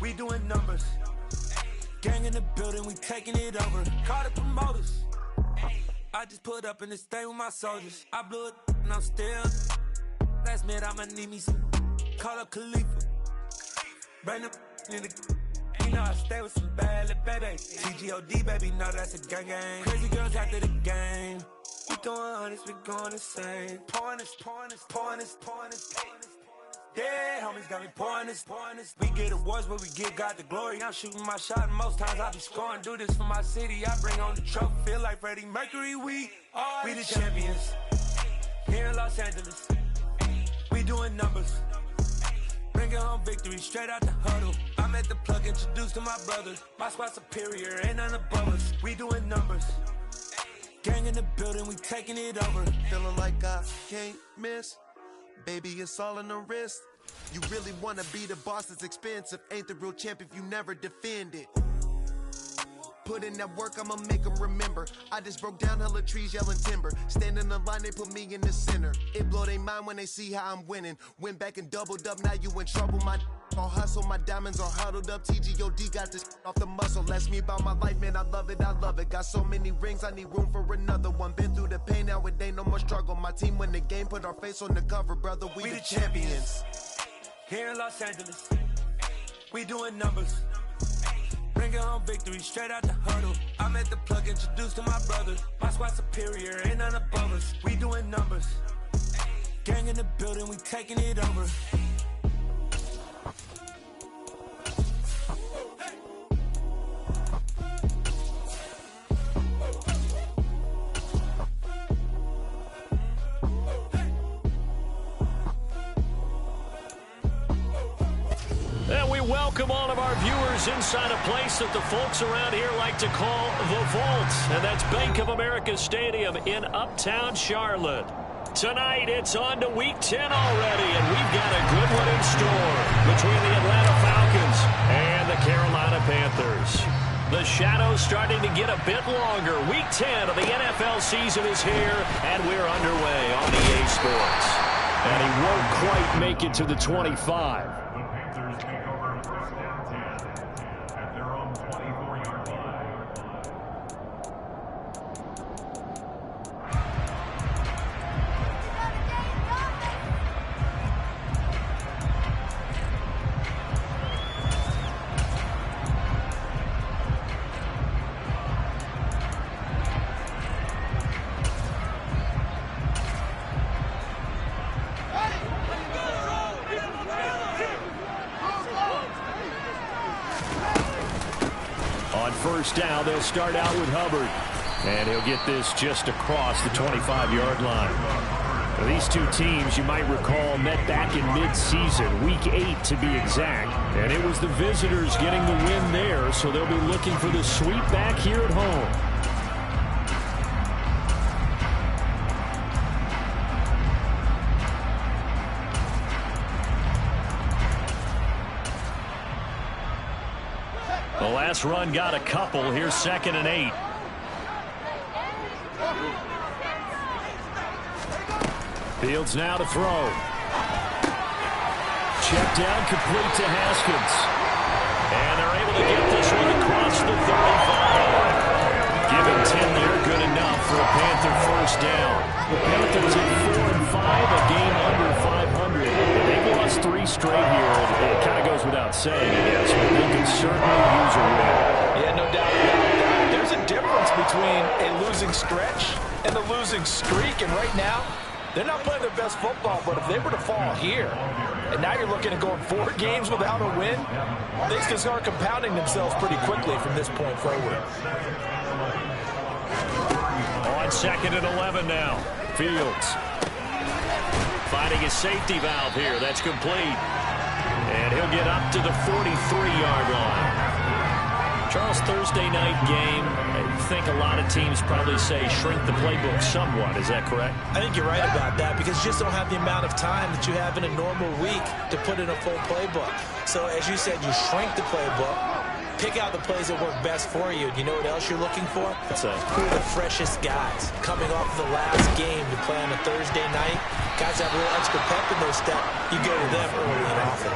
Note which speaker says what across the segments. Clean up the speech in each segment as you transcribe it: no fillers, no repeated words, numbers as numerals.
Speaker 1: We doing numbers. Gang in the building, we taking it over. Call the promoters. I just put up in this thing with my soldiers. I blew it and I'm still. Last minute I'ma need me some. Call up Khalifa. Bring them in the. You know I stay with some bad little baby. TGOD baby, know that's a gang gang. Crazy girls after the game. We throwing hundreds, we going insane. Pouring this. Yeah, homies got me pouring this. We get awards, but we give God the glory. I'm shooting my shot, and most times I be scoring. Do this for my city, I bring on the trophy. Feel like Freddie Mercury, we the champions. Here in Los Angeles, we doing numbers. Bringing home victory straight out the huddle. I'm at the plug, introduced to my brothers. My squad superior, ain't none above us. We doing numbers. Gang in the building, we taking it over.
Speaker 2: Feeling like I can't miss. Baby, it's all in the wrist. You really wanna be the boss, it's expensive. Ain't the real champ if you never defend it. Put in that work, I'ma make them remember. I just broke down hella trees, yelling timber. Stand in the line, they put me in the center. It blow they mind when they see how I'm winning. Went back and doubled up, now you in trouble. My all hustle, my diamonds are huddled up. TGOD got this off the muscle. Ask me about my life, man, I love it. Got so many rings, I need room for another one. Been through the pain, now it ain't no more struggle. My team win the game, put our face on the cover, brother. We the champions.
Speaker 1: Here in Los Angeles, we doing numbers. Bringing home victory straight out the huddle. I'm at the plug, introduced to my brothers. My squad superior, ain't none above us. We doing numbers. Gang in the building, we taking it over.
Speaker 3: And we welcome all of our viewers inside a place that the folks around here like to call the Vault. And that's Bank of America Stadium in Uptown Charlotte. Tonight, it's on to Week 10 already, and we've got a good one in store between the Atlanta Falcons and the Carolina Panthers. The shadow's starting to get a bit longer. Week 10 of the NFL season is here, and we're underway on EA Sports. And he won't quite make it to the 25. First down, they'll start out with Hubbard. And he'll get this just across the 25-yard line. Now, these two teams, you might recall, met back in mid-season, Week 8 to be exact. And it was the visitors getting the win there, so they'll be looking for the sweep back here at home. The last run got a couple. Here's 2nd and 8. Fields now to throw. Check down, complete to Haskins. And they're able to get this one across the 35. Giving 10 there, good enough for a Panther first down. The Panthers at 4-5, a game under 500. They've lost 3 straight here. It kind of goes without saying, I guess, but they can certainly use a win.
Speaker 4: Yeah, no doubt about that. There's a difference between a losing stretch and a losing streak, and right now, they're not playing their best football, but if they were to fall here, and now you're looking at going 4 games without a win, things can start compounding themselves pretty quickly from this point forward.
Speaker 3: On 2nd and 11 now. Fields finding his safety valve here. That's complete. And he'll get up to the 43-yard line. Charles, Thursday night game, I think a lot of teams probably say shrink the playbook somewhat. Is that correct?
Speaker 4: I think you're right about that because you just don't have the amount of time that you have in a normal week to put in a full playbook. So as you said, you shrink the playbook, pick out the plays that work best for you. You know what else you're looking for?
Speaker 3: What's that?
Speaker 4: Who are the freshest guys coming off the last game to play on a Thursday night? Guys have a little extra pep in their step. You go to them early and often.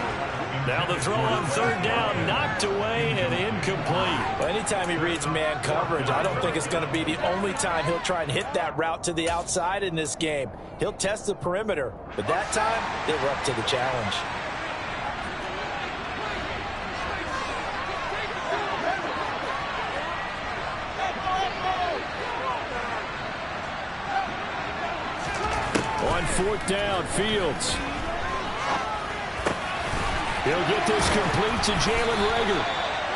Speaker 3: Now the throw on third down, knocked away and incomplete.
Speaker 4: Well, anytime he reads man coverage, I don't think it's going to be the only time he'll try and hit that route to the outside in this game. He'll test the perimeter, but that time they were up to the challenge.
Speaker 3: On fourth down, Fields. He'll get this complete to Jalen Reagor.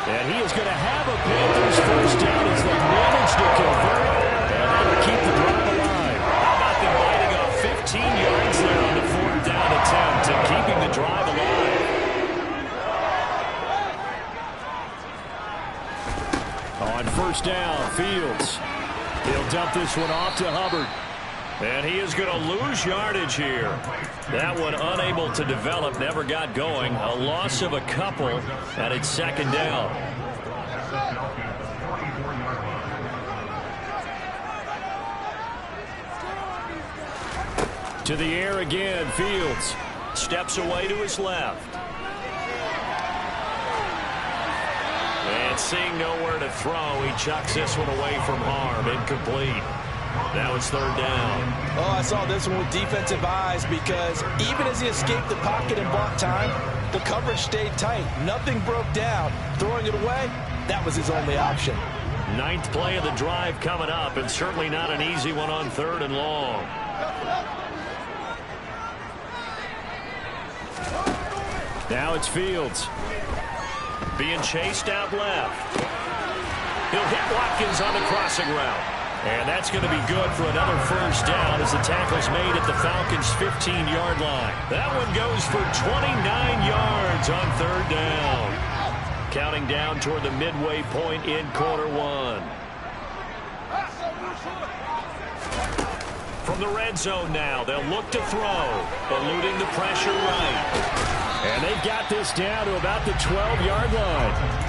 Speaker 3: And he is going to have a Panthers first down as they manage to convert. And that'll keep the drive alive. How about them biting off 15 yards there on the fourth down attempt and keeping the drive alive? On first down, Fields. He'll dump this one off to Hubbard. And he is going to lose yardage here. That one unable to develop, never got going. A loss of a couple, and it's second down. To the air again, Fields. Steps away to his left. And seeing nowhere to throw, he chucks this one away from harm. Incomplete. Now it's third down.
Speaker 4: Oh, I saw this one with defensive eyes because even as he escaped the pocket and bought time, the coverage stayed tight. Nothing broke down. Throwing it away, that was his only option.
Speaker 3: Ninth play of the drive coming up, and certainly not an easy one on third and long. Now it's Fields. Being chased out left. He'll hit Watkins on the crossing route. And that's going to be good for another first down as the tackle's made at the Falcons' 15-yard line. That one goes for 29 yards on third down. Counting down toward the midway point in quarter one. From the red zone now, they'll look to throw, eluding the pressure right. And they've got this down to about the 12-yard line.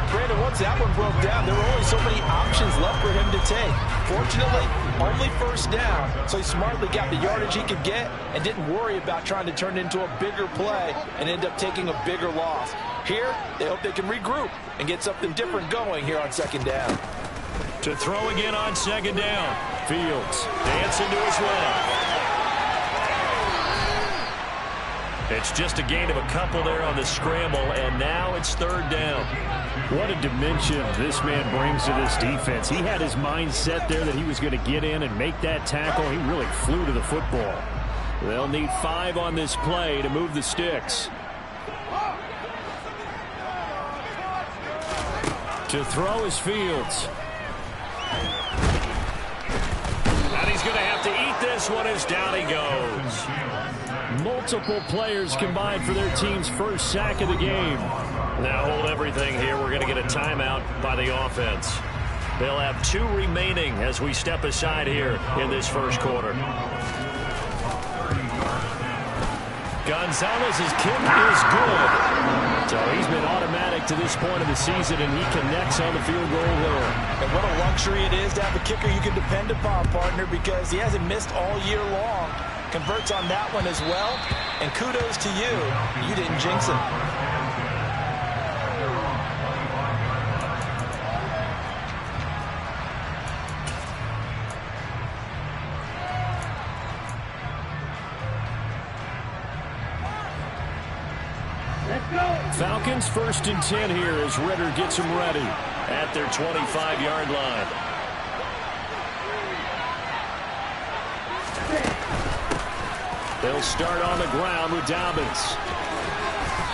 Speaker 4: Brandon, once that one broke down, there were only so many options left for him to take. Fortunately, only first down, so he smartly got the yardage he could get and didn't worry about trying to turn it into a bigger play and end up taking a bigger loss. Here, they hope they can regroup and get something different going here on second down.
Speaker 3: To throw again on second down, Fields dancing to his left. It's just a gain of a couple there on the scramble, and now it's third down.
Speaker 5: What a dimension this man brings to this defense. He had his mind set there that he was going to get in and make that tackle. He really flew to the football.
Speaker 3: They'll need 5 on this play to move the sticks. To throw is Fields. And he's going to have to eat this one as down he goes.
Speaker 5: Multiple players combined for their team's first sack of the game.
Speaker 3: Now hold everything here. We're going to get a timeout by the offense. They'll have 2 remaining as we step aside here in this first quarter. Gonzalez's kick is good. So he's been automatic to this point of the season, and he connects on the field goal there.
Speaker 4: And what a luxury it is to have a kicker you can depend upon, partner, because he hasn't missed all year long. Converts on that one as well. And kudos to you. You didn't jinx him.
Speaker 3: Falcons 1st and 10 here as Ritter gets them ready at their 25-yard line. They'll start on the ground with Dobbins.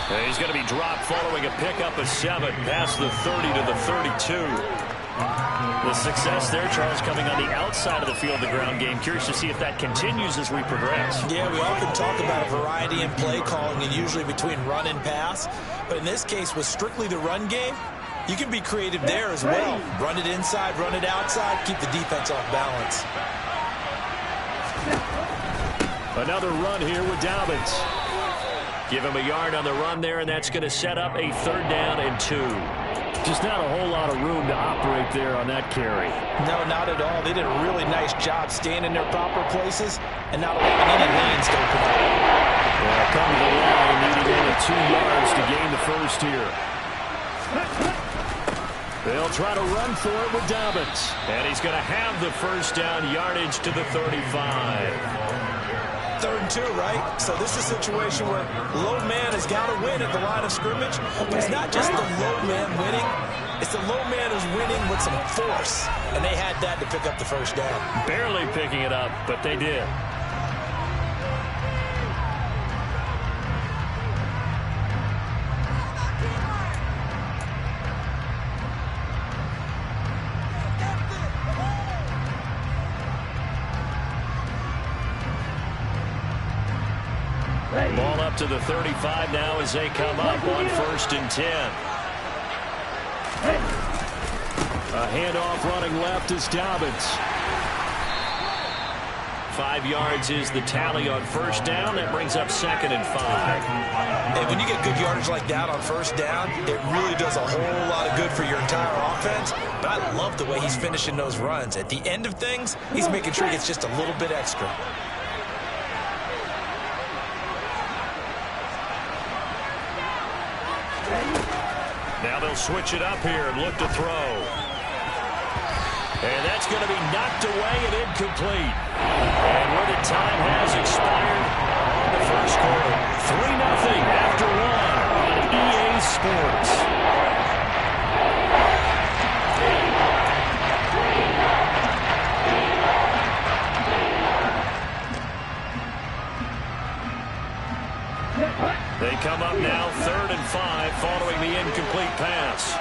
Speaker 3: And he's going to be dropped following a pickup of 7 past the 30 to the 32. The success there, Charles, coming on the outside of the field, the ground game. Curious to see if that continues as we progress.
Speaker 4: Yeah, we often talk about a variety in play calling and usually between run and pass. But in this case, with strictly the run game, you can be creative there as well. Run it inside, run it outside, keep the defense off balance.
Speaker 3: Another run here with Dobbins. Give him a yard on the run there, and that's going to set up a 3rd down and 2.
Speaker 5: Just not a whole lot of room to operate there on that carry.
Speaker 4: No, not at all. They did a really nice job staying in their proper places and not allowing any lanes to open up.
Speaker 5: Come to the line, needing only 2 yards to gain the first here. They'll try to run for it with Dobbins. And he's going to have the first down, yardage to the 35.
Speaker 4: 3rd and 2, right? So this is a situation where low man has got to win at the line of scrimmage. But it's not just the low man winning. It's the low man who's winning with some force. And they had that to pick up the first down.
Speaker 3: Barely picking it up, but they did. Ball up to the 35 now as they come up on 1st and 10. A handoff running left is Dobbins. 5 yards is the tally on 1st down. That brings up 2nd and 5.
Speaker 4: And when you get good yardage like that on 1st down, it really does a whole lot of good for your entire offense. But I love the way he's finishing those runs. At the end of things, he's making sure he gets just a little bit extra.
Speaker 3: Now they'll switch it up here and look to throw. And that's going to be knocked away and incomplete. And where the time has expired on the first quarter. 3-0 after 1 on EA Sports. They come up now 3rd and 5 following the incomplete pass.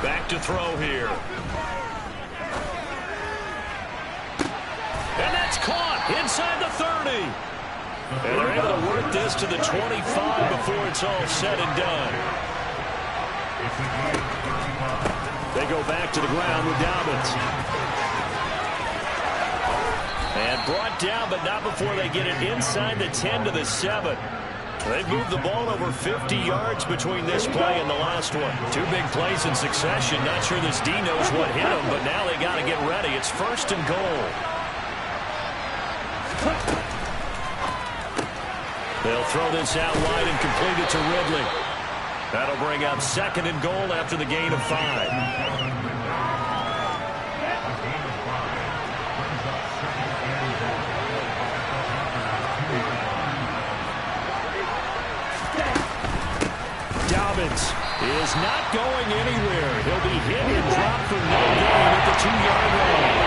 Speaker 3: Back to throw here. And that's caught inside the 30. And they're able to work this to the 25 before it's all said and done. They go back to the ground with Dobbins. And brought down, but not before they get it inside the 10 to the 7. They've moved the ball over 50 yards between this play and the last one. 2 big plays in succession. Not sure this D knows what hit them, but now they got to get ready. It's 1st and goal. They'll throw this out wide and complete it to Ridley. That'll bring up 2nd and goal after the gain of 5. Dobbins is not going anywhere. He'll be hit and dropped for no gain at the 2-yard line.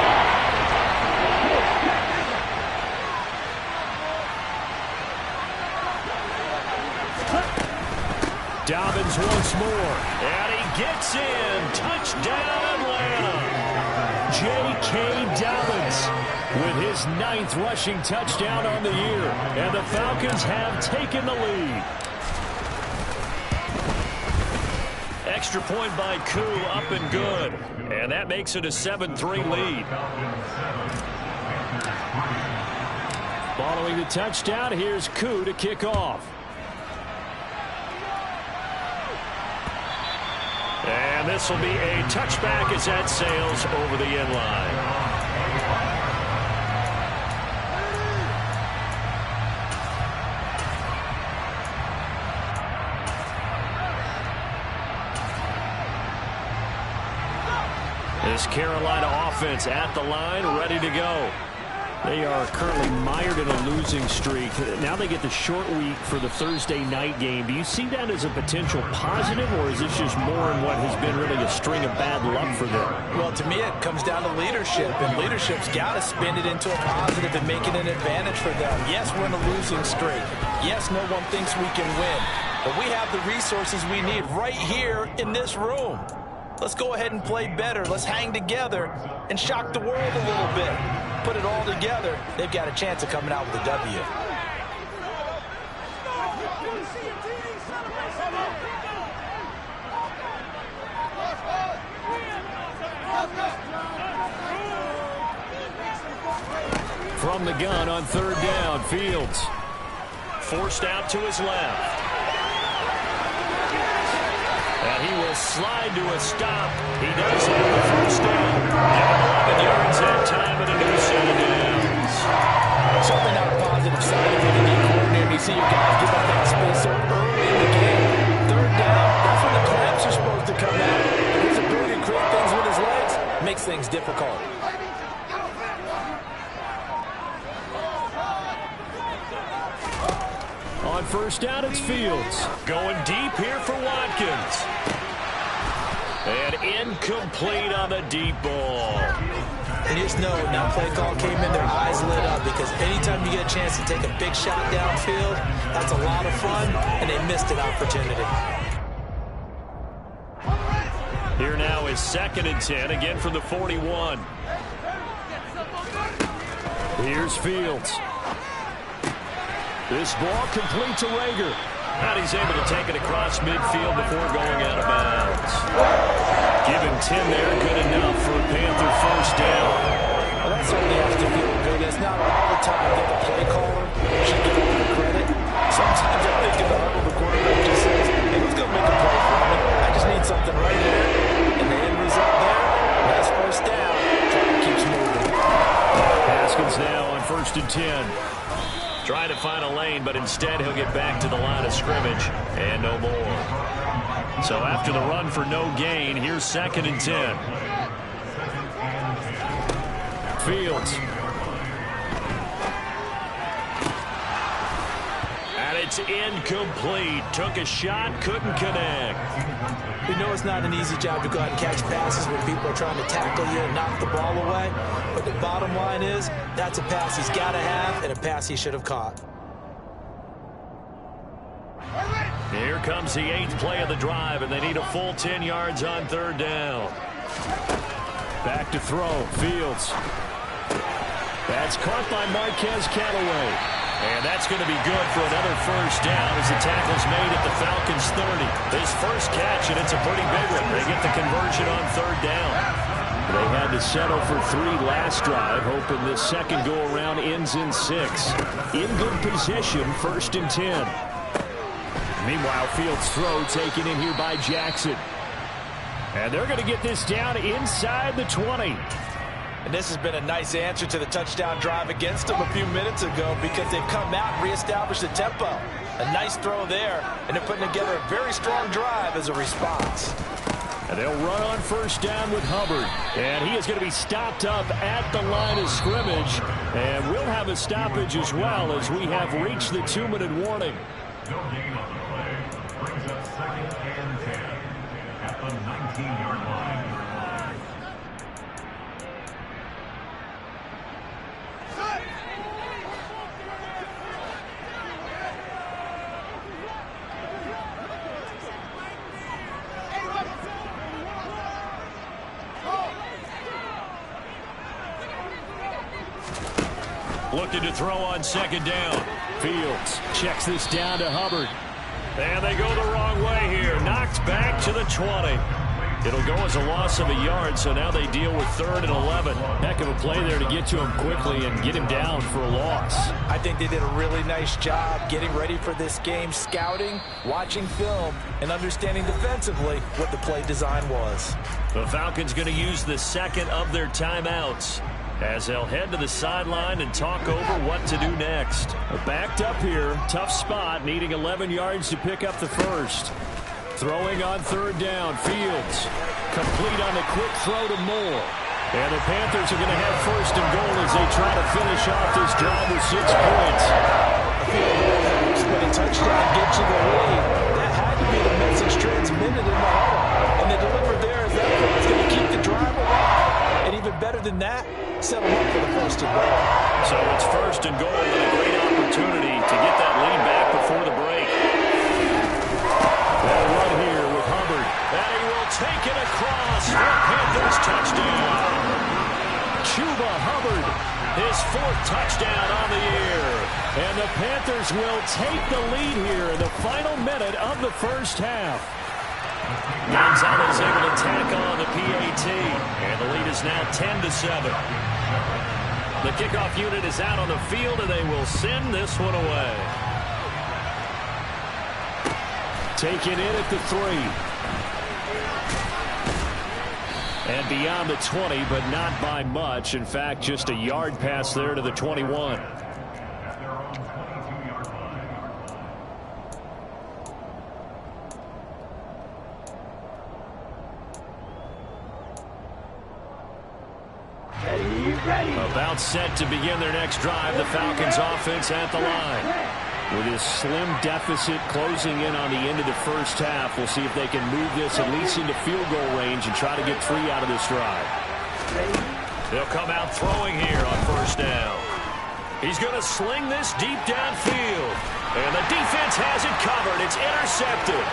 Speaker 3: Dobbins once more, and he gets in. Touchdown, Atlanta. J.K. Dobbins with his 9th rushing touchdown on the year, and the Falcons have taken the lead. Extra point by Koo, up and good. And that makes it a 7-3 lead. Following the touchdown, here's Koo to kick off. And this will be a touchback as that sails over the end line. This Carolina offense at the line, ready to go. They are currently mired in a losing streak. Now they get the short week for the Thursday night game. Do you see that as a potential positive, or is this just more in what has been really a string of bad luck for them?
Speaker 4: Well, to me, it comes down to leadership, and leadership's got to spin it into a positive and make it an advantage for them. Yes, we're in a losing streak. Yes, no one thinks we can win, but we have the resources we need right here in this room. Let's go ahead and play better. Let's hang together and shock the world a little bit. Put it all together. They've got a chance of coming out with a W.
Speaker 3: From the gun on 3rd down, Fields forced out to his left. And he will slide to a stop. He does have the first down. Give him 11 yards that time and a new set of downs.
Speaker 4: Certainly not a positive sign if you're the game coordinator. You see your guys give up that space so early in the game. Third down, that's when the clamps are supposed to come out. His ability to create things with his legs makes things difficult.
Speaker 3: On first down, it's Fields. Going deep here for Watkins. And incomplete on the deep ball.
Speaker 4: And you just know when that play call came in, their eyes lit up, because anytime you get a chance to take a big shot downfield, that's a lot of fun, and they missed an opportunity.
Speaker 3: Here now is 2nd and 10, again from the 41. Here's Fields. This ball complete to Rager. And he's able to take it across midfield before going out of bounds. Give him 10 there, good enough for a Panther first down.
Speaker 4: Well, that certainly has to feel good. It's not all the time that the play caller should give him the credit. Sometimes I think in the huddle, the quarterback just says, hey, who's going to make a play for me? I just need something right here. And the end result there, nice first down. Drive keeps moving.
Speaker 3: Haskins now on 1st and 10. Trying to find a lane, but instead he'll get back to the line of scrimmage and no more. So after the run for no gain, here's 2nd and 10. Fields. And it's incomplete. Took a shot, couldn't connect.
Speaker 4: We know it's not an easy job to go out and catch passes when people are trying to tackle you and knock the ball away. But the bottom line is, that's a pass he's got to have and a pass he should have caught.
Speaker 3: Here comes the 8th play of the drive, and they need a full 10 yards on 3rd down. Back to throw, Fields. That's caught by Marquez Callaway. And that's going to be good for another first down as the tackle's made at the Falcons 30. His first catch, and it's a pretty big one. They get the conversion on 3rd down. They had to settle for 3 last drive, hoping this second go-around ends in 6. In good position, 1st and 10. Meanwhile, Fields' throw taken in here by Jackson. And they're going to get this down inside the 20.
Speaker 4: And this has been a nice answer to the touchdown drive against them a few minutes ago, because they've come out and reestablished the tempo. A nice throw there, and they're putting together a very strong drive as a response.
Speaker 3: And they'll run on first down with Hubbard. And he is going to be stopped up at the line of scrimmage. And we'll have a stoppage as well, as we have reached the 2-minute warning.
Speaker 6: No gain on the play. Brings up 2nd and 10 at the 19-yard line.
Speaker 3: Looking to throw on 2nd down. Fields checks this down to Hubbard. And they go the wrong way here. Knocked back to the 20. It'll go as a loss of a yard, so now they deal with 3rd and 11. Heck of a play there to get to him quickly and get him down for a loss.
Speaker 4: I think they did a really nice job getting ready for this game, scouting, watching film, and understanding defensively what the play design was.
Speaker 3: The Falcons going to use the 2nd of their timeouts, as they'll head to the sideline and talk over what to do next. Backed up here, tough spot, needing 11 yards to pick up the first. Throwing on 3rd down, Fields. Complete on the quick throw to Moore. And the Panthers are going to have 1st and goal as they try to finish off this drive with 6 points.
Speaker 4: When a touchdown gets you the lead, that had to be the message transmitted in the huddle. And they delivered there as that is going to keep the drive alive. And even better than that, settle up for the 1st and goal.
Speaker 3: So it's 1st and goal and a great opportunity to get that lead back before the break. They'll run here with Hubbard. And he will take it across for Panthers touchdown. Chuba Hubbard, his 4th touchdown on the year. And the Panthers will take the lead here in the final minute of the first half. Gonzalez able to tack on the PAT. And the lead is now 10-7. The kickoff unit is out on the field, and they will send this one away. Taken in at the 3. And beyond the 20, but not by much. In fact, just a yard pass there to the 21.
Speaker 6: At their own 22-yard line.
Speaker 3: About set to begin their next drive, the Falcons offense at the line. With his slim deficit closing in on the end of the first half, we'll see if they can move this at least into field goal range and try to get 3 out of this drive. They'll come out throwing here on first down. He's going to sling this deep downfield. And the defense has it covered. It's intercepted.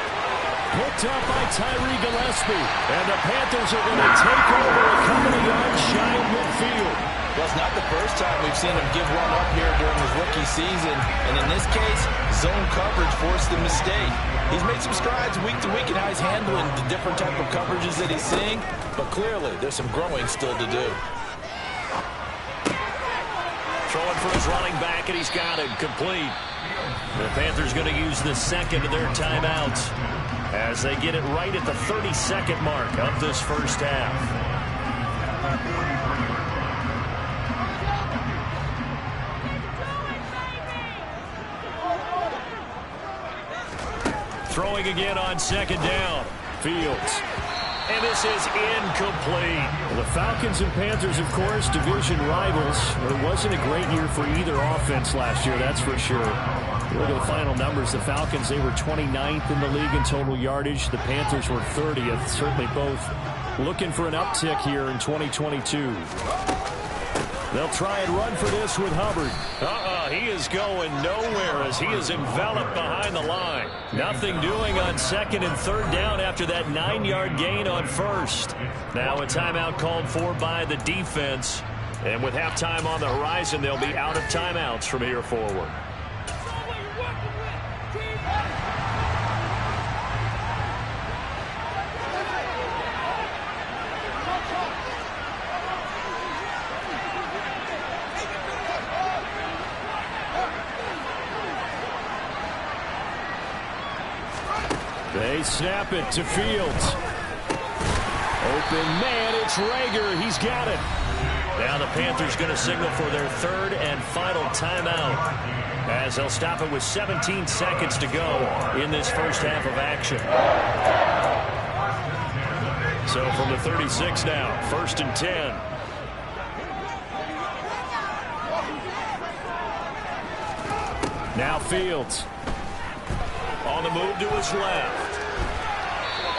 Speaker 3: Picked up by Tyree Gillespie. And the Panthers are going to take over a couple of yards shy of midfield.
Speaker 4: Well, it's not the first time we've seen him give one up here during his rookie season. And in this case, zone coverage forced the mistake. He's made some strides week to week in how he's handling the different type of coverages that he's seeing. But clearly, there's some growing still to do.
Speaker 3: Throwing for his running back, and he's got it complete. The Panthers going to use the second of their timeouts as they get it right at the 30-second mark of this first half. Throwing again on second down. Fields. And this is incomplete.
Speaker 5: Well, the Falcons and Panthers, of course, division rivals. It wasn't a great year for either offense last year, that's for sure. Look at the final numbers. The Falcons, they were 29th in the league in total yardage. The Panthers were 30th. Certainly both looking for an uptick here in 2022. They'll try and run for this with Hubbard.
Speaker 3: He is going nowhere as he is enveloped behind the line. Nothing doing on second and third down after that 9-yard gain on first. Now a timeout called for by the defense. And with halftime on the horizon, they'll be out of timeouts from here forward.
Speaker 5: They snap it to Fields. Open man, it's Rager. He's got it.
Speaker 3: Now the Panthers going to signal for their third and final timeout as they'll stop it with 17 seconds to go in this first half of action. So from the 36 now, 1st and 10.
Speaker 5: Now Fields.
Speaker 3: On the move to his left.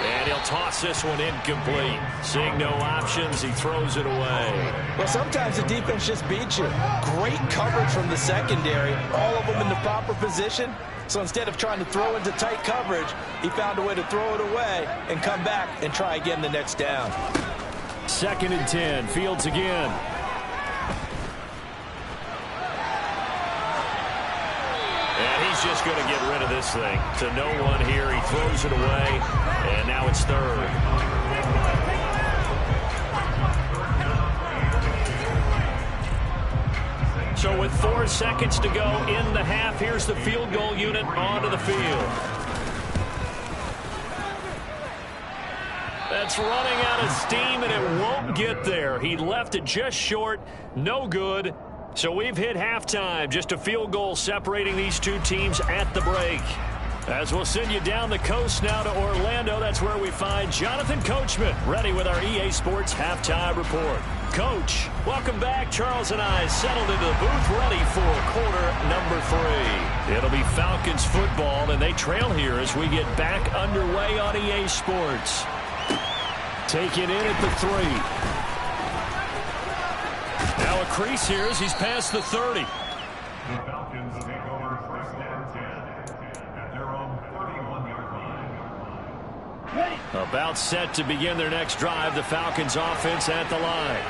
Speaker 3: And he'll toss this one incomplete. Seeing no options, he throws it away.
Speaker 4: Well, sometimes the defense just beats you. Great coverage from the secondary. All of them in the proper position. So instead of trying to throw into tight coverage, he found a way to throw it away and come back and try again the next down.
Speaker 5: 2nd and 10. Fields again.
Speaker 3: Just going to get rid of this thing. To no one here. He throws it away. And now it's third. So with 4 seconds to go in the half, here's the field goal unit onto the field. That's running out of steam, and it won't get there. He left it just short. No good. So we've hit halftime. Just a field goal separating these two teams at the break. As we'll send you down the coast now to Orlando, that's where we find Jonathan Coachman, ready with our EA Sports Halftime Report. Coach, welcome back. Charles and I settled into the booth, ready for quarter number 3. It'll be Falcons football, and they trail here as we get back underway on EA Sports.
Speaker 5: Taken in at the 3.
Speaker 3: Now a crease here as he's past the 30.
Speaker 6: The Falcons take over 1st and 10 at their own 31-yard line.
Speaker 3: About set to begin their next drive, the Falcons offense at the line.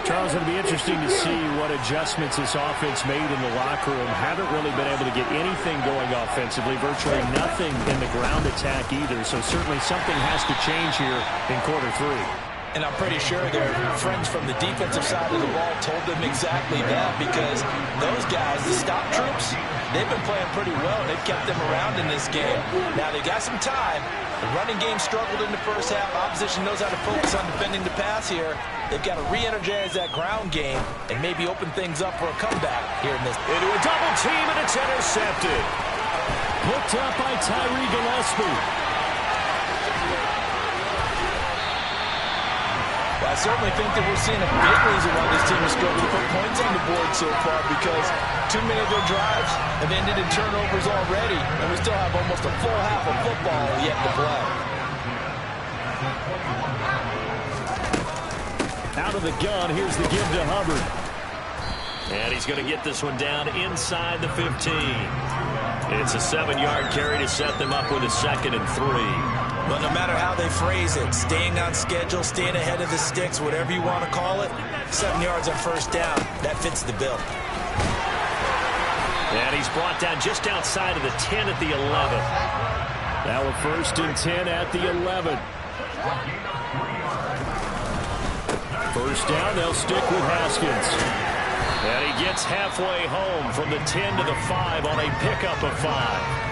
Speaker 5: Charles, it'll be interesting to see what adjustments this offense made in the locker room. Haven't really been able to get anything going offensively, virtually nothing in the ground attack either. So certainly something has to change here in quarter 3.
Speaker 4: And I'm pretty sure their friends from the defensive side of the ball told them exactly that, because those guys, the stop troops, they've been playing pretty well. They've kept them around in this game. Now, they got some time. The running game struggled in the first half. Opposition knows how to focus on defending the pass here. They've got to re-energize that ground game and maybe open things up for a comeback here in this.
Speaker 3: Into a double team, and it's intercepted.
Speaker 5: Picked up by Tyree Gillespie.
Speaker 4: I certainly think that we're seeing a big reason why this team has struggled to put points on the board so far, because too many of their drives have ended in turnovers already, and we still have almost a full half of football yet to play.
Speaker 5: Out of the gun, here's the give to Hubbard.
Speaker 3: And he's going to get this one down inside the 15. It's a 7-yard carry to set them up with a 2nd and 3.
Speaker 4: But no matter how they phrase it, staying on schedule, staying ahead of the sticks, whatever you want to call it, 7 yards on first down, that fits the bill.
Speaker 3: And he's brought down just outside of the 10 at the 11.
Speaker 5: Now a 1st and 10 at the 11. First down, they'll stick with Haskins.
Speaker 3: And he gets halfway home from the 10 to the 5 on a pickup of 5.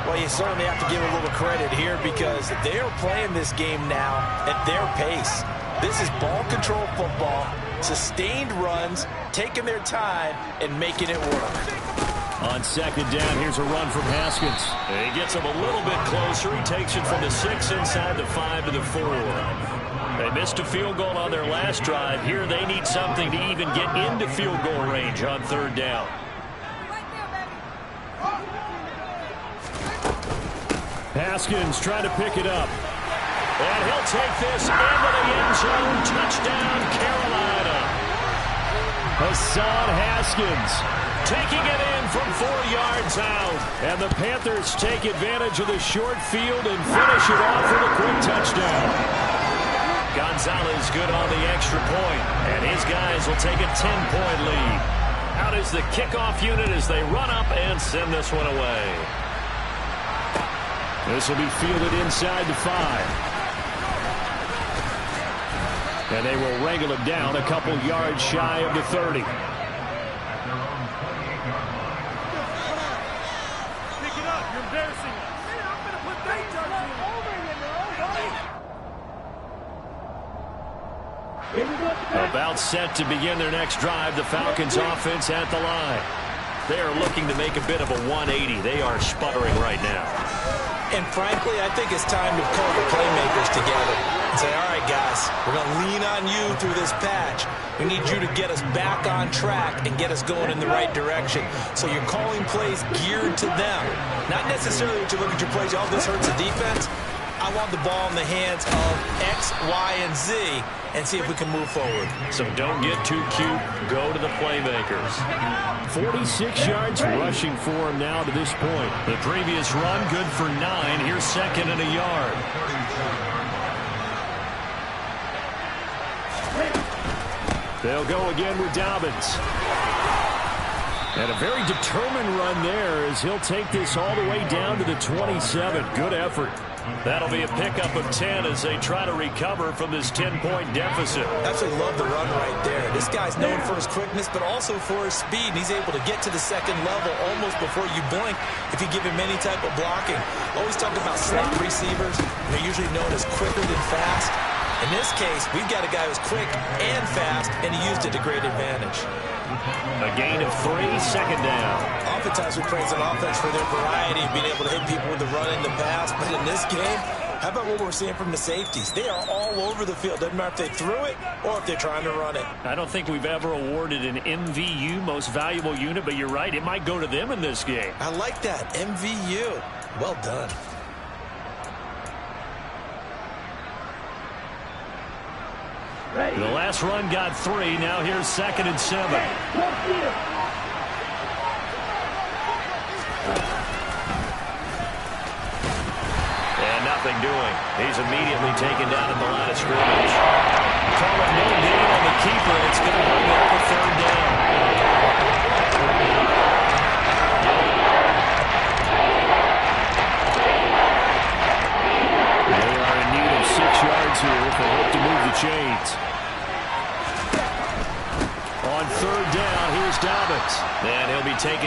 Speaker 4: Well, you certainly have to give a little credit here, because they are playing this game now at their pace. This is ball control football, sustained runs, taking their time, and making it work.
Speaker 5: On 2nd down, here's a run from Haskins.
Speaker 3: And he gets him a little bit closer. He takes it from the 6 inside the 5 to the 4. They missed a field goal on their last drive. Here they need something to even get into field goal range on 3rd down.
Speaker 5: Haskins trying to pick it up.
Speaker 3: And he'll take this into the end zone. Touchdown, Carolina.
Speaker 5: Hassan Haskins
Speaker 3: taking it in from 4 yards out.
Speaker 5: And the Panthers take advantage of the short field and finish it off with a quick touchdown.
Speaker 3: Gonzalez good on the extra point, and his guys will take a 10-point lead. Out is the kickoff unit as they run up and send this one away.
Speaker 5: This will be fielded inside the 5. And they will wrangle it down a couple yards shy of the 30.
Speaker 6: Pick it up. You're embarrassing us. I'm going to put that
Speaker 3: About set to begin their next drive, the Falcons offense at the line. They are looking to make a bit of a 180. They are sputtering right now.
Speaker 4: And frankly, I think it's time to call the playmakers together and say, all right, guys, we're going to lean on you through this patch. We need you to get us back on track and get us going in the right direction. So you're calling plays geared to them. Not necessarily what you look at your plays, oh, this hurts the defense. I want the ball in the hands of X, Y, and Z and see if we can move forward.
Speaker 3: So don't get too cute. Go to the playmakers.
Speaker 5: 46 yards rushing for him now to this point.
Speaker 3: The previous run good for 9. Here's 2nd and a yard.
Speaker 5: They'll go again with Dobbins. And a very determined run there as he'll take this all the way down to the 27. Good effort.
Speaker 3: That'll be a pickup of 10 as they try to recover from this 10-point deficit.
Speaker 4: Absolutely love the run right there. This guy's known for his quickness, but also for his speed. And he's able to get to the 2nd level almost before you blink if you give him any type of blocking. Always talk about slot receivers. They're usually known as quicker than fast. In this case, we've got a guy who's quick and fast, and he used it to great advantage.
Speaker 3: A gain of 3, 2nd down.
Speaker 4: Oftentimes we praise an offense for their variety of being able to hit people with the run and the pass, but in this game, how about what we're seeing from the safeties? They are all over the field. Doesn't matter if they threw it or if they're trying to run it.
Speaker 3: I don't think we've ever awarded an MVU, most valuable unit, but you're right, it might go to them in this game.
Speaker 4: I like that, MVU. Well done.
Speaker 3: The last run got 3. Now here's 2nd and 7. And nothing doing. He's immediately taken down at the line of scrimmage. Call it no gain on the keeper. It's going to bring up a 3rd down.
Speaker 5: They are in need of 6 yards here if they hope to move the chain.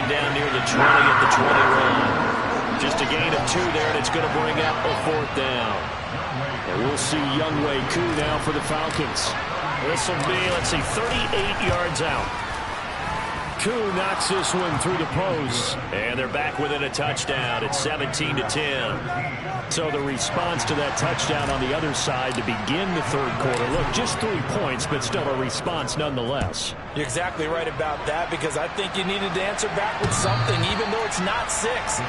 Speaker 3: down near the 20 at the 20 line. Just a gain of 2 there, and it's going to bring up a 4th down. And we'll see Younghoe Koo now for the Falcons. This will be, let's see, 38 yards out. Koo knocks this one through the post, and they're back within a touchdown. It's 17-10. So the response to that touchdown on the other side to begin the 3rd quarter. Look, just 3 points, but still a response nonetheless.
Speaker 4: You're exactly right about that, because I think you needed to answer back with something, even though it's not 6.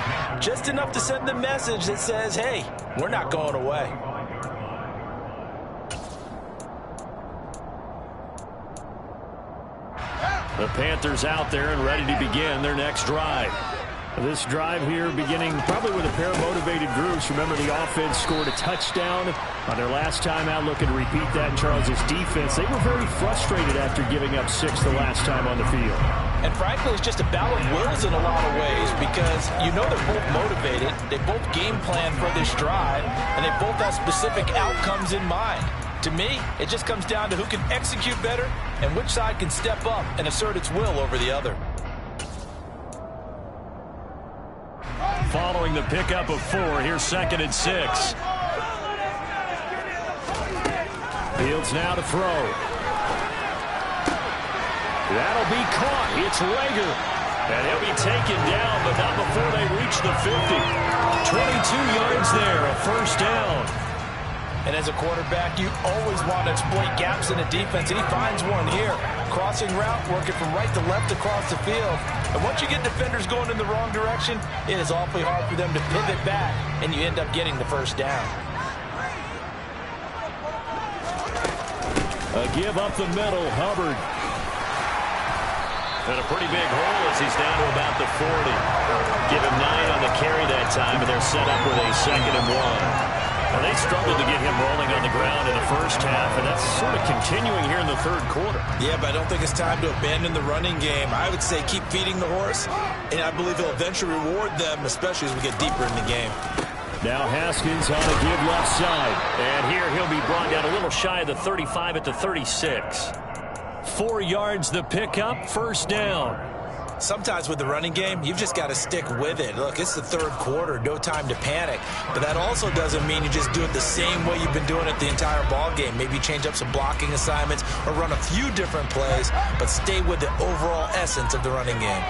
Speaker 4: Just enough to send the message that says, hey, we're not going away.
Speaker 5: The Panthers out there and ready to begin their next drive. This drive here beginning probably with a pair of motivated Guruz. Remember, the offense scored a touchdown on their last time out. Looking to repeat that in Charles' defense. They were very frustrated after giving up 6 the last time on the field.
Speaker 4: And frankly, it's just a battle of wills in a lot of ways, because you know they're both motivated. They both game plan for this drive, and they both have specific outcomes in mind. To me, it just comes down to who can execute better and which side can step up and assert its will over the other.
Speaker 3: Following the pickup of 4, here's 2nd and 6.
Speaker 5: Fields now to throw. That'll be caught. It's Rager.
Speaker 3: And he'll be taken down, but not before they reach the 50. 22 yards there, a 1st down.
Speaker 4: And as a quarterback, you always want to exploit gaps in the defense, and he finds one here. Crossing route, working from right to left across the field. And once you get defenders going in the wrong direction, it is awfully hard for them to pivot back, and you end up getting the 1st down.
Speaker 5: A give up the middle, Hubbard.
Speaker 3: And a pretty big hole as he's down to about the 40. Give him 9 on the carry that time, and they're set up with a 2nd and 1.
Speaker 5: Well, they struggled to get him rolling on the ground in the 1st half, and that's sort of continuing here in the 3rd quarter.
Speaker 4: Yeah, but I don't think it's time to abandon the running game. I would say keep feeding the horse, and I believe he'll eventually reward them, especially as we get deeper in the game.
Speaker 5: Now Haskins on a give left side.
Speaker 3: And here he'll be brought down a little shy of the 35 at the 36.
Speaker 5: 4 yards the pickup, 1st down.
Speaker 4: Sometimes with the running game, you've just got to stick with it. Look, it's the 3rd quarter, no time to panic. But that also doesn't mean you just do it the same way you've been doing it the entire ball game. Maybe change up some blocking assignments or run a few different plays, but stay with the overall essence of the running game.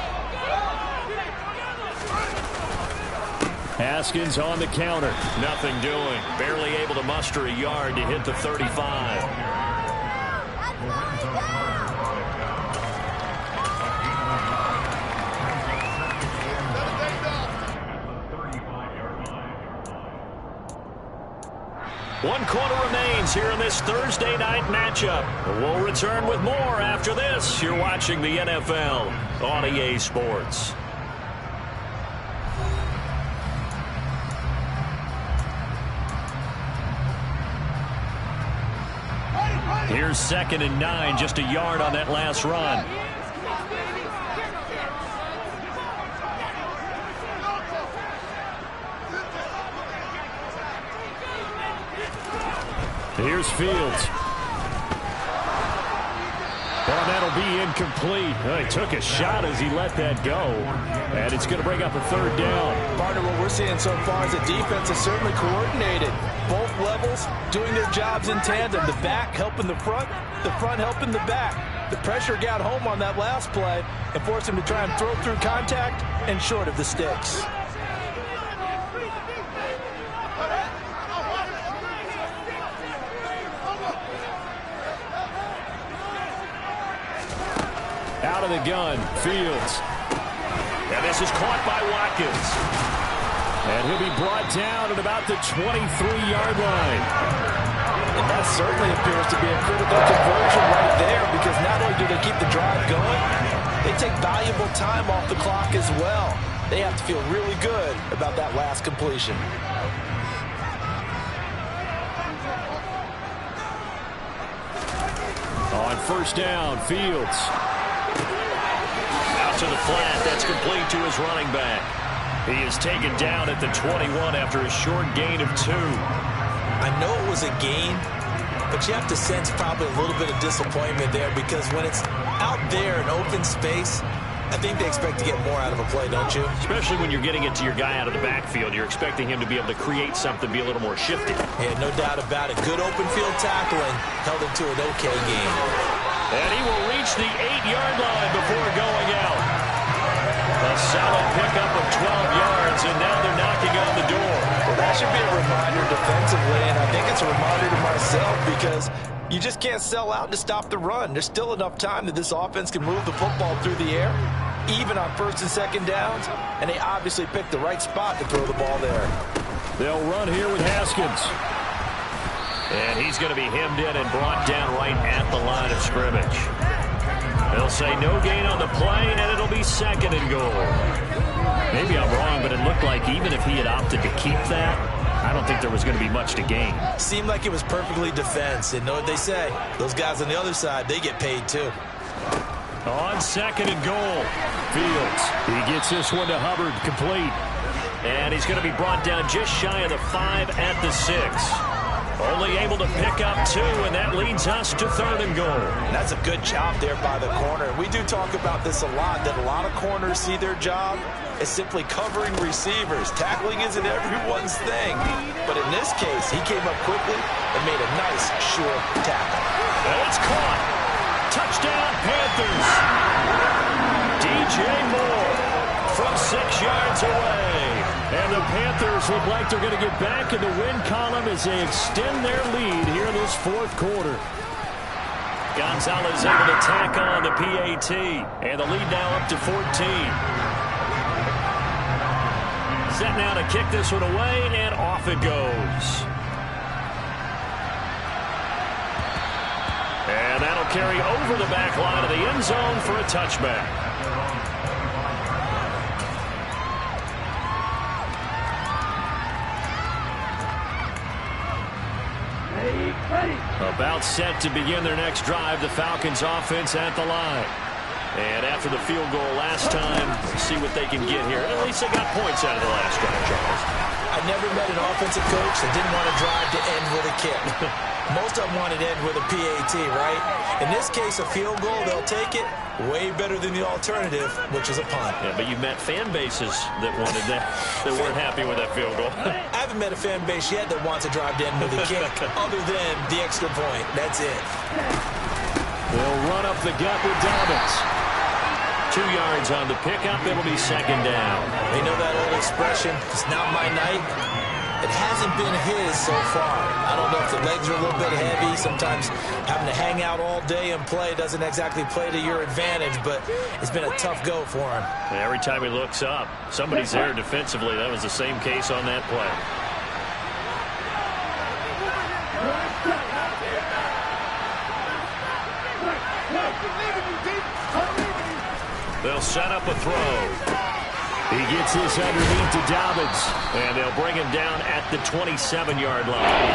Speaker 5: Haskins on the counter.
Speaker 3: Nothing doing. Barely able to muster a yard to hit the 35. One quarter remains here in this Thursday night matchup. We'll return with more after this. You're watching the NFL on EA Sports.
Speaker 5: Here's 2nd and 9, just a yard on that last run. Here's Fields. Well, that'll be incomplete. Well, he took a shot as he let that go. And it's going to bring up a 3rd down.
Speaker 4: Partner, what we're seeing so far is the defense is certainly coordinated. Both levels doing their jobs in tandem. The back helping the front helping the back. The pressure got home on that last play and forced him to try and throw through contact and short of the sticks.
Speaker 5: Out of the gun, Fields.
Speaker 3: And this is caught by Watkins.
Speaker 5: And he'll be brought down at about the 23-yard line.
Speaker 4: And that certainly appears to be a critical conversion right there, because not only do they keep the drive going, they take valuable time off the clock as well. They have to feel really good about that last completion.
Speaker 5: On 1st down, Fields.
Speaker 3: To the flat, that's complete to his running back. He is taken down at the 21 after a short gain of 2.
Speaker 4: I know it was a gain, but you have to sense probably a little bit of disappointment there, because when it's out there in open space, I think they expect to get more out of a play, don't you?
Speaker 3: Especially when you're getting it to your guy out of the backfield. You're expecting him to be able to create something, be a little more shifty.
Speaker 4: Yeah, no doubt about it. Good open field tackling held him to an okay game.
Speaker 3: And he will reach the 8-yard line before going out. A solid pickup of 12 yards, and now they're knocking on the door.
Speaker 4: Well, that should be a reminder defensively, and I think it's a reminder to myself because you just can't sell out to stop the run. There's still enough time that this offense can move the football through the air, even on first and second downs, and they obviously picked the right spot to throw the ball there.
Speaker 5: They'll run here with Haskins.
Speaker 3: And he's going to be hemmed in and brought down right at the line of scrimmage. They'll say no gain on the play, and it'll be 2nd and goal.
Speaker 5: Maybe I'm wrong, but it looked like even if he had opted to keep that, I don't think there was going to be much to gain.
Speaker 4: Seemed like it was perfectly defense. And know what they say? Those guys on the other side, they get paid too.
Speaker 3: On 2nd and goal.
Speaker 5: Fields. He gets this one to Hubbard, complete.
Speaker 3: And he's going to be brought down just shy of the 5 at the 6. Only able to pick up 2, and that leads us to 3rd and goal.
Speaker 4: And that's a good job there by the corner. We do talk about this a lot, that a lot of corners see their job as simply covering receivers. Tackling isn't everyone's thing. But in this case, he came up quickly and made a nice, sure tackle.
Speaker 3: And it's caught. Touchdown, Panthers. DJ Moore from 6 yards away.
Speaker 5: And the Panthers look like they're going to get back in the win column as they extend their lead here in this 4th quarter.
Speaker 3: Gonzalez able to tack on the PAT. And the lead now up to 14. Set now to kick this one away, and off it goes. And that'll carry over the back line of the end zone for a touchback. About set to begin their next drive, the Falcons offense at the line. And after the field goal last time, see what they can get here. At least they got points out of the last drive, Charles.
Speaker 4: I never met an offensive coach that didn't want to drive to end with a kick. Most of them wanted to end with a PAT, right? In this case, a field goal, they'll take it. Way better than the alternative, which is a punt.
Speaker 3: Yeah, but you've met fan bases that wanted that, that weren't happy with that field goal.
Speaker 4: I haven't met a fan base yet that wants to drive to end with a kick, other than the extra point. That's it.
Speaker 5: They'll run up the gut with Dobbins.
Speaker 3: 2 yards on the pickup. It'll be 2nd down.
Speaker 4: You know that old expression, it's not my night? It hasn't been his so far. I don't know if the legs are a little bit heavy. Sometimes having to hang out all day and play doesn't exactly play to your advantage, but it's been a tough go for him.
Speaker 3: And every time he looks up, somebody's there defensively. That was the same case on that play. They'll set up a throw.
Speaker 5: He gets this underneath to Dobbins.
Speaker 3: And they'll bring him down at the 27-yard line.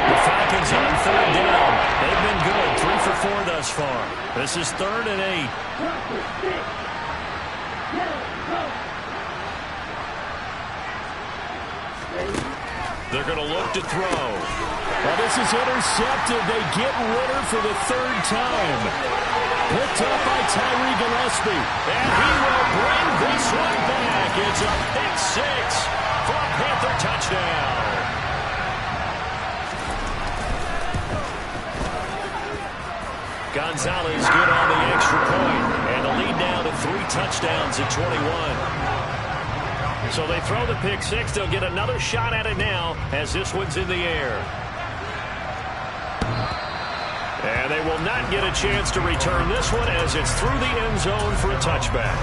Speaker 3: The Falcons on 3rd down. They've been good. 3 for 4 thus far. This is 3rd and 8. They're going to look to throw.
Speaker 5: Well, this is intercepted. They get Ritter for the 3rd time. Picked up by Tyree Gillespie.
Speaker 3: And he will bring this one back. It's a pick 6 for a Panther touchdown. Gonzalez good on the extra point. And the lead down to 3 touchdowns at 21. So they throw the pick 6. They'll get another shot at it now as this one's in the air. And they will not get a chance to return this one as it's through the end zone for a touchback.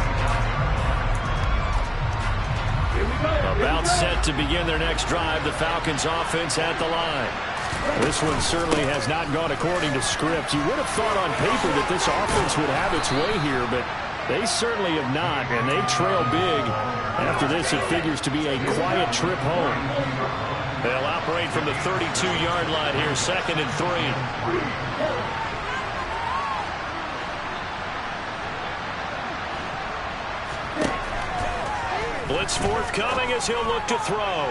Speaker 3: About set to begin their next drive, the Falcons offense at the line.
Speaker 5: This one certainly has not gone according to script. You would have thought on paper that this offense would have its way here, but they certainly have not, and they trail big. After this, it figures to be a quiet trip home.
Speaker 3: They'll operate from the 32-yard line here, 2nd and 3. Blitz forthcoming as he'll look to throw.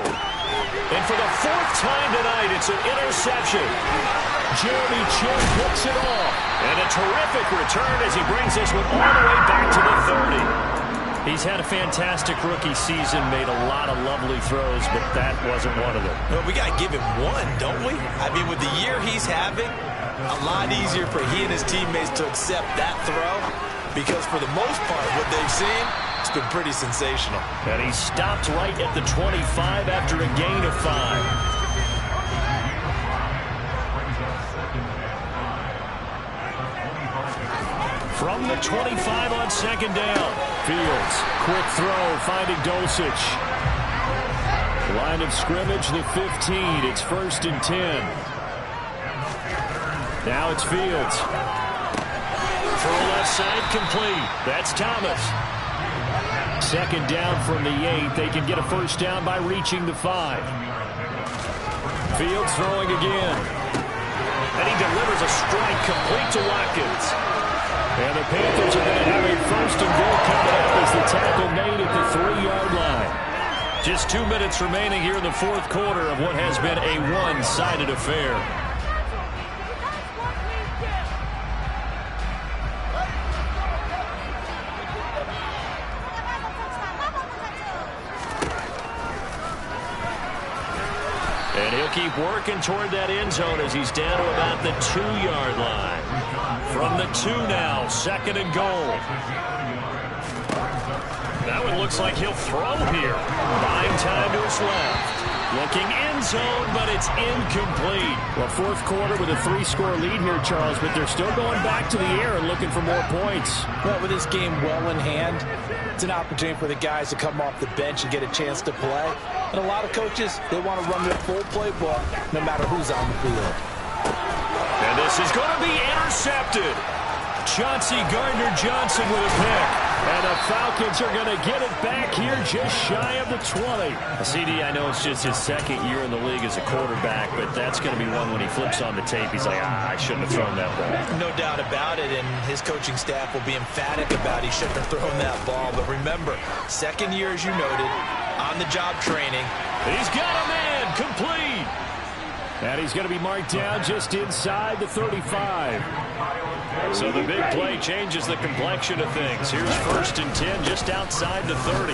Speaker 3: And for the fourth time tonight, it's an interception. Jeremy Chin picks it off. And a terrific return as he brings this one all the way back to the 30. He's had a fantastic rookie season, made a lot of lovely throws, but that wasn't one of them.
Speaker 4: Well, we got to give him one, don't we? I mean, with the year he's having, a lot easier for he and his teammates to accept that throw because for the most part, what they've seen, it's been pretty sensational.
Speaker 3: And he stopped right at the 25 after a gain of 5. From the 25 on second down. Fields, quick throw, finding Dulcich. Line of scrimmage, the 15. It's 1st and 10. Now it's Fields. For a left side, complete. That's Thomas. Second down from the 8. They can get a first down by reaching the 5. Fields throwing again. And he delivers a strike complete to Watkins. And the Panthers are going to have a 1st and goal coming up as the tackle made at the 3-yard line. Just 2 minutes remaining here in the fourth quarter of what has been a one-sided affair. And he'll keep working toward that end zone as he's down to about the 2-yard line. From the 2 now, 2nd and goal. That one looks like he'll throw here. Buying time to his left. Looking end zone, but it's incomplete.
Speaker 5: Well, fourth quarter with a 3-score lead here, Charles, but they're still going back to the air and looking for more points.
Speaker 4: Well, with this game well in hand, it's an opportunity for the guys to come off the bench and get a chance to play. And a lot of coaches, they want to run their full playbook no matter who's on the field.
Speaker 3: And this is going to be intercepted. Chauncey Gardner-Johnson with a pick. And the Falcons are going to get it back here just shy of the 20. CD, I know it's just his second year in the league as a quarterback, but that's going to be one when he flips on the tape. He's like, I shouldn't have thrown that ball.
Speaker 4: No doubt about it, and his coaching staff will be emphatic about he shouldn't have thrown that ball. But remember, second year, as you noted, on-the-job training.
Speaker 3: He's got a man, complete.
Speaker 5: And he's going to be marked down just inside the 35.
Speaker 3: So the big play changes the complexion of things. Here's 1st and 10 just outside the 30.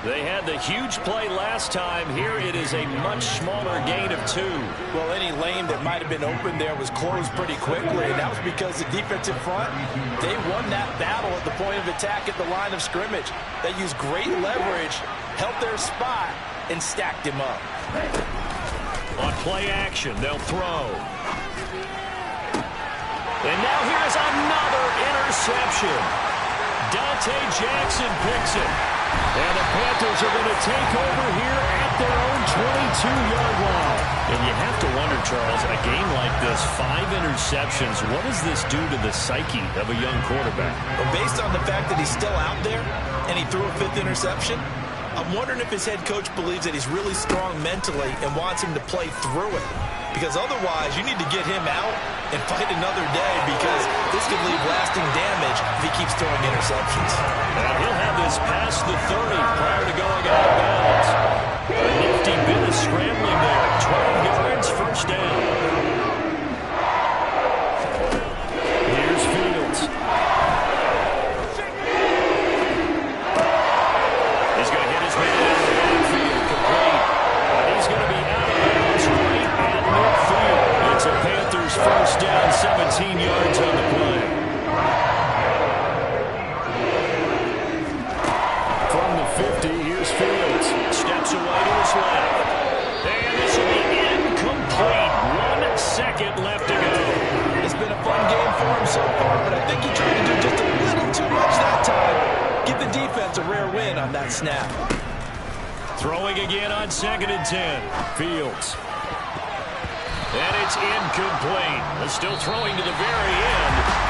Speaker 3: They had the huge play last time. Here it is a much smaller gain of 2.
Speaker 4: Well, any lane that might have been open there was closed pretty quickly, and that was because the defensive front, they won that battle at the point of attack at the line of scrimmage. They used great leverage, held their spot, and stacked him up.
Speaker 3: On play action, they'll throw. And now here's another interception. Dante Jackson picks it. And the Panthers are going to take over here at their own 22-yard line. And you have to wonder, Charles, a game like this, 5 interceptions, what does this do to the psyche of a young quarterback?
Speaker 4: Well, based on the fact that he's still out there and he threw a 5th interception, I'm wondering if his head coach believes that he's really strong mentally and wants him to play through it. Because otherwise, you need to get him out and fight another day because this could leave lasting damage if he keeps throwing interceptions.
Speaker 3: And he'll have this past the 30 prior to going out of bounds. A nifty bit of scrambling there. 12 yards, first down. Here's Fields. He's going to hit his man out of the backfield, complete. And he's going to be out of bounds right at midfield. It's a Panthers first down, 17 yards on the play.
Speaker 5: From the 50, here's Fields.
Speaker 3: Steps away to his left. And this will be incomplete. 1 second left to go.
Speaker 4: It's been a fun game for him so far, but I think he tried to do just a little too much that time. Give the defense a rare win on that snap.
Speaker 3: Throwing again on 2nd and 10. Fields. And it's incomplete. Still throwing to the very end.